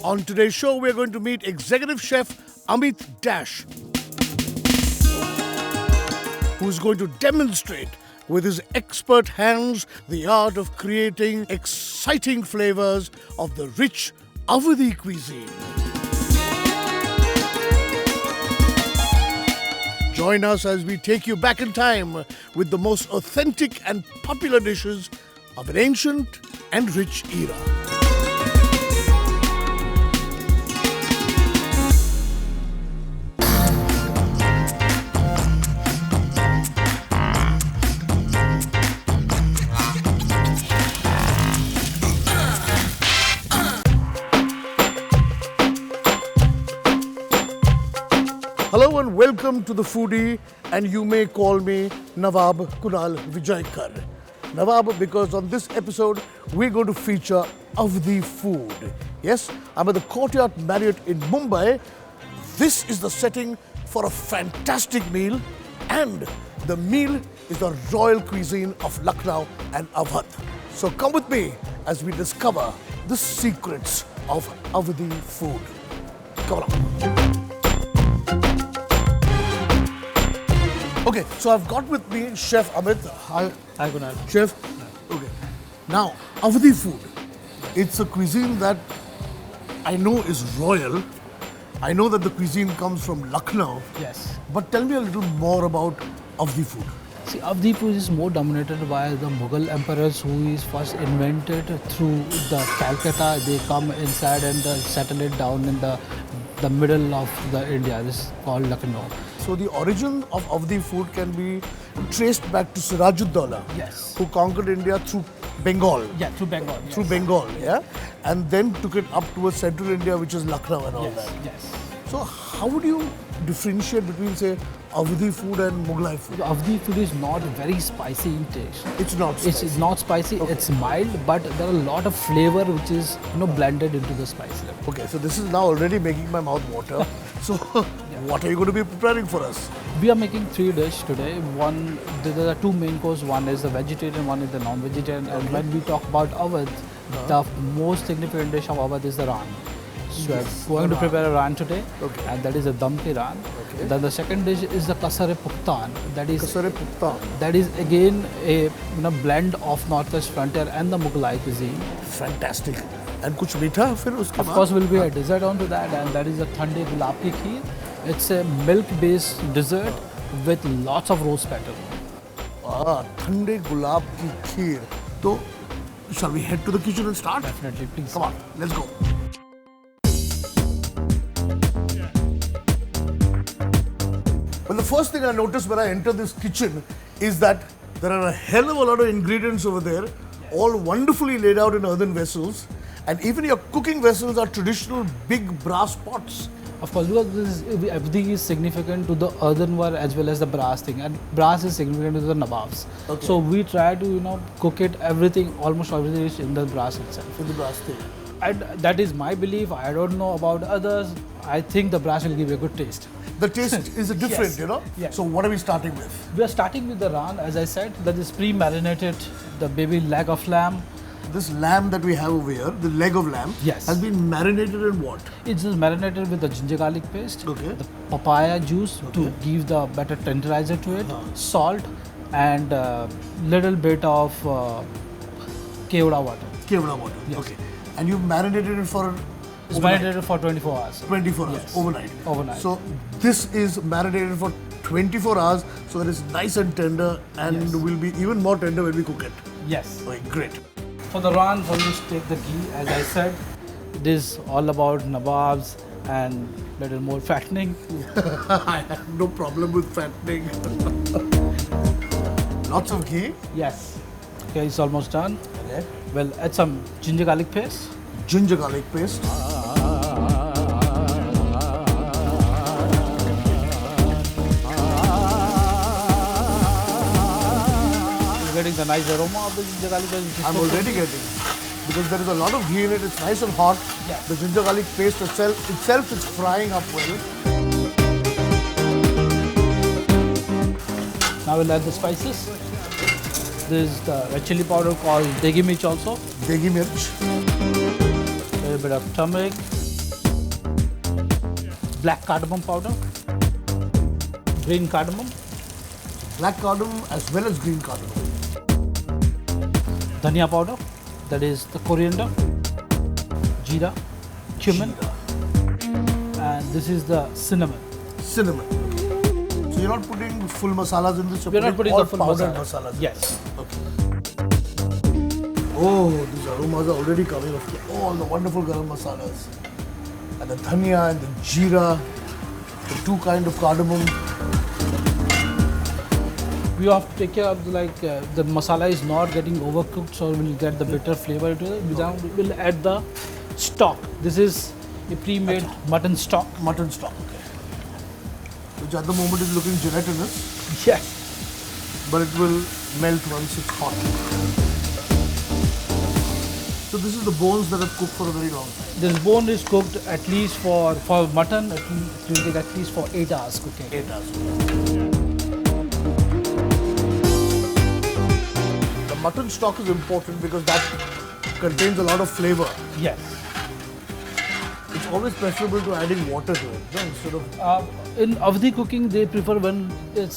On today's show, we're going to meet Executive Chef Amit Dash, who's going to demonstrate with his expert hands the art of creating exciting flavors of the rich Awadhi cuisine. Join us as we take you back in time with the most authentic and popular dishes of an ancient and rich era. Hello and welcome to the Foodie, and you may call me Nawab Kunal Vijaykar. Nawab, because on this episode we're going to feature Awadhi food. Yes, I'm at the Courtyard Marriott in Mumbai. This is the setting for a fantastic meal, and the meal is the royal cuisine of Lucknow and Awadh. So come with me as we discover the secrets of Awadhi food. Come along. Okay, so I've got with me Chef Amit. Hi, Kunal. Chef. Okay. Now, Awadhi food. It's a cuisine that I know is royal. I know that the cuisine comes from Lucknow. Yes. But tell me a little more about Awadhi food. See, Awadhi food is more dominated by the Mughal emperors who is first invented through the Calcutta. They come inside and settle it down in the middle of the India. This is called Lucknow. So the origin of Awadhi food can be traced back to Siraj-ud-Dawla, Yes. who conquered India through Bengal. Yeah, through Bengal. Through yes. Bengal, yeah? And then took it up towards central India, which is Lucknow and all Yes, that. yes. So how would you differentiate between, say, Awadhi food and Mughlai food? The Awadhi food is not very spicy in taste. It's not spicy. It's not spicy, it's mild, but there are a lot of flavor which is blended into the spice level. Okay, so this is now already making my mouth water. So what are you going to be preparing for us? We are making 3 dishes today. There are 2 main courses. One is the vegetarian, one is the non-vegetarian. And when we talk about Awadh, the most significant dish of Awadh is the ran. So we are going to prepare a ran today, and that is a dum ki ran. Okay. Then the second dish is the kasare puktan. Kasare puktan. That is again a blend of Northwest Frontier and the Mughlai cuisine. Fantastic. And kuch meetha fir uske Of course, will be a dessert onto that, and that is a thande gulab ki kheer. It's a milk-based dessert with lots of rose petal. Thande gulab ki kheer. So, shall we head to the kitchen and start? Definitely, please. Come on, let's go. Well, the first thing I noticed when I enter this kitchen is that there are a hell of a lot of ingredients over there, all wonderfully laid out in earthen vessels. And even your cooking vessels are traditional big brass pots. Of course, because everything is significant to the earthenware as well as the brass thing, and brass is significant to the nababs. Okay. So we try to cook it almost everything is in the brass itself. In the brass thing. And that is my belief. I don't know about others. I think the brass will give you a good taste. The taste is different, Yes. Yes. So what are we starting with? We are starting with the ran, as I said. That is pre-marinated, the baby leg of lamb. This lamb that we have over here, the leg of lamb, Yes. has been marinated in what? It's just marinated with the ginger garlic paste, Okay. the papaya juice to give the better tenderizer to it, salt, and little bit of kevda water. Kevda water. Yes. Okay. And you marinated it for It's overnight. marinated for 24 hours. 24 hours, Yes. overnight. Overnight. So this is marinated for 24 hours, so that it's nice and tender, and Yes. will be even more tender when we cook it. Yes. Okay, great. For the ran, for you take the ghee, as I said, it is all about nababs and little more fattening. I have no problem with fattening. Lots of ghee. Yes. Okay, it's almost done. Okay. We'll add some ginger garlic paste. Ginger garlic paste. Getting the nice aroma of the ginger garlic paste. I'm already getting, because there is a lot of ghee in it. It's nice and hot. Yeah. The ginger garlic paste itself is frying up well. Now we'll add the spices. This is the red chili powder called degi mirch also. Degi mirch. A little bit of turmeric. black cardamom powder, green cardamom, Black cardamom as well as green cardamom. dhania powder, that is the coriander, jeera, cumin, and this is the cinnamon. Cinnamon. So you're not putting full masalas in this, We're not putting all the full powdered masala. masalas. Yes. Okay. Oh, these aromas are already coming off. All the wonderful garam masalas. And the dhania and the jeera, the two kind of cardamom. We have to take care of the masala is not getting overcooked, so we'll get the bitter flavor to it. Now we'll add the stock. This is a pre-made mutton stock. Mutton stock, okay. Which at the moment is looking gelatinous, Yes. but it will melt once it's hot. So this is the bones that have cooked for a very long time. This bone is cooked at least for mutton. It will take at least for 8 hours cooking. 8 hours. The mutton stock is important because that contains a lot of flavor. Yes. It's always preferable to adding water to it, no? Instead of In Awadhi cooking, they prefer when it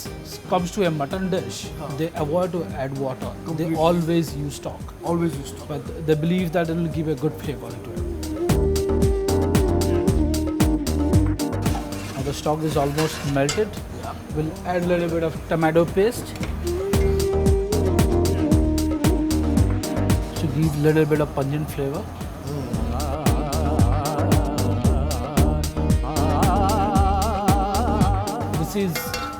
comes to a mutton dish, they avoid to add water. Completely. They always use stock. always use stock. But they believe that it will give a good flavor to it. Now the stock is almost melted. Yeah. We'll add a little bit of tomato paste to give a little bit of pungent flavor. This is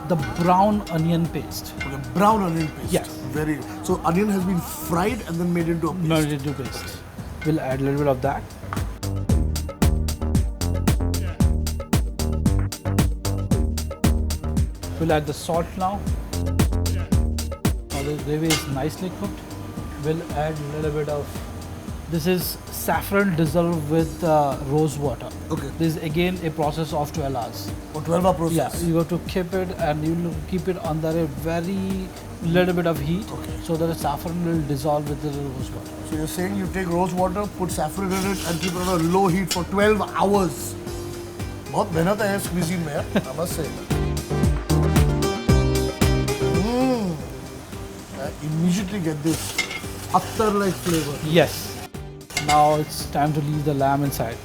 the brown onion paste. Okay, brown onion paste. Yes. Very. So onion has been fried and then made into a paste. Made into paste. We'll add a little bit of that. We'll add the salt now. Now the gravy is nicely cooked. We'll add a little bit of. This is saffron dissolved with rose water. Okay. This is again a process of 12 hours. For 12-hour process. Yeah, you have to keep it and you will keep it under a very little bit of heat, Okay. so that the saffron will dissolve with the rose water. So you're saying you take rose water, put saffron in it, and keep it on a low heat for 12 hours. बहुत मेहनत है इस cuisine में, I must say. I immediately get this attar-like flavor. Yes. Now it's time to leave the lamb inside.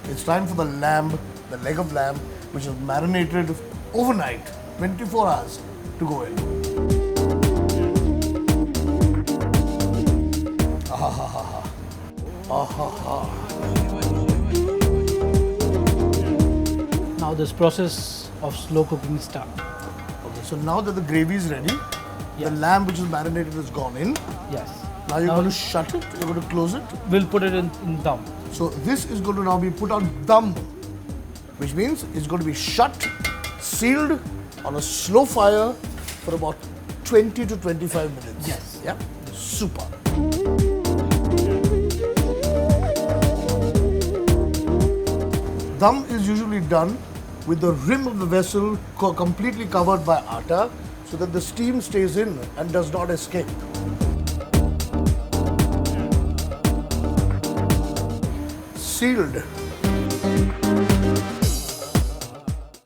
It's time for the lamb, the leg of lamb, which is marinated overnight, 24 hours to go in. Now this process of slow cooking starts. Okay, so now that the gravy is ready, the Yes. lamb which is marinated has gone in. Yes. Now you're going to shut it, you're going to close it. We'll put it in dum. So this is going to now be put on dum, which means it's going to be shut, sealed on a slow fire for about 20 to 25 minutes. Yes. Yeah? Super. Dum is usually done with the rim of the vessel completely covered by atta so that the steam stays in and does not escape. Sealed